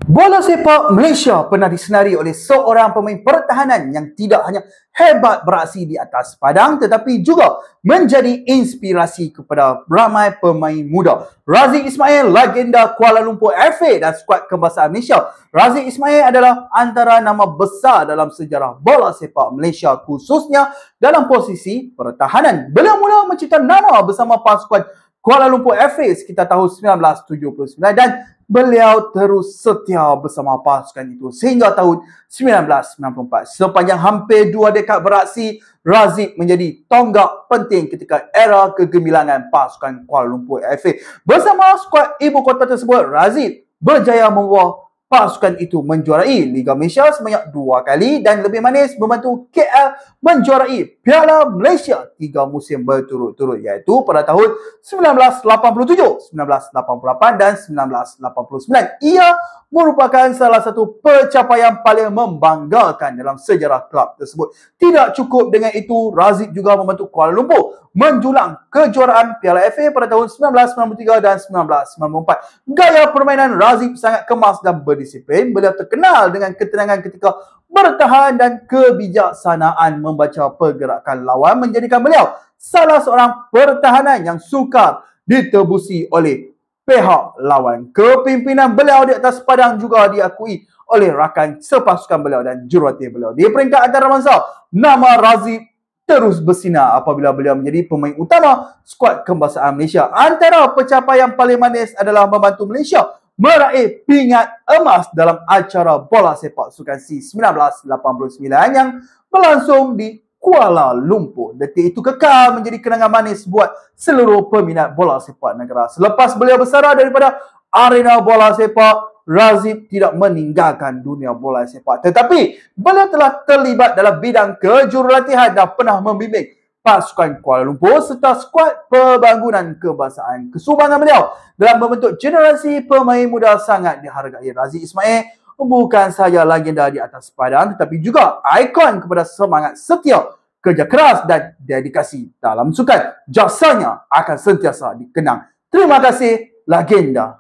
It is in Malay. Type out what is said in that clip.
Bola sepak Malaysia pernah disenari oleh seorang pemain pertahanan yang tidak hanya hebat beraksi di atas padang tetapi juga menjadi inspirasi kepada ramai pemain muda. Raziq Ismail, legenda Kuala Lumpur FA dan skuad kebangsaan Malaysia. Raziq Ismail adalah antara nama besar dalam sejarah bola sepak Malaysia, khususnya dalam posisi pertahanan. Beliau mula mencipta nama bersama pasukan Kuala Lumpur FA sekitar tahun 1979 dan beliau terus setia bersama pasukan itu sehingga tahun 1994. Sepanjang hampir 2 dekad beraksi, Raziq menjadi tonggak penting ketika era kegemilangan pasukan Kuala Lumpur FA. Bersama skuad ibu kota tersebut, Raziq berjaya membawa pasukan itu menjuarai Liga Malaysia sebanyak 2 kali dan lebih manis membantu KL menjuarai Piala Malaysia 3 musim berturut-turut, iaitu pada tahun 1987, 1988 dan 1989. Ia merupakan salah satu pencapaian paling membanggakan dalam sejarah kelab tersebut. Tidak cukup dengan itu, Raziq juga membantu Kuala Lumpur menjulang kejuaraan Piala FA pada tahun 1993 dan 1994. Gaya permainan Raziq sangat kemas dan berdisiplin. Beliau terkenal dengan ketenangan ketika bertahan dan kebijaksanaan membaca pergerakan lawan menjadikan beliau salah seorang pertahanan yang sukar ditebusi oleh pihak lawan. Kepimpinan beliau di atas padang juga diakui oleh rakan sepasukan beliau dan jurulatih beliau. Di peringkat antarabangsa, nama Raziq terus bersinar apabila beliau menjadi pemain utama skuad kebangsaan Malaysia. Antara pencapaian paling manis adalah membantu Malaysia meraih pingat emas dalam acara bola sepak Sukan C 1989 yang berlangsung di Kuala Lumpur. Detik itu kekal menjadi kenangan manis buat seluruh peminat bola sepak negara. Selepas beliau bersara daripada arena bola sepak, Raziq tidak meninggalkan dunia bola sepak, tetapi beliau telah terlibat dalam bidang kejurulatihan dan pernah membimbing pasukan Kuala Lumpur serta skuad pembangunan kebangsaan. Kesumbangan beliau dalam membentuk generasi pemain muda sangat dihargai. Raziq Ismail bukan sahaja legenda di atas padang tetapi juga ikon kepada semangat setia, kerja keras dan dedikasi dalam sukan. Jasanya akan sentiasa dikenang. Terima kasih, legenda.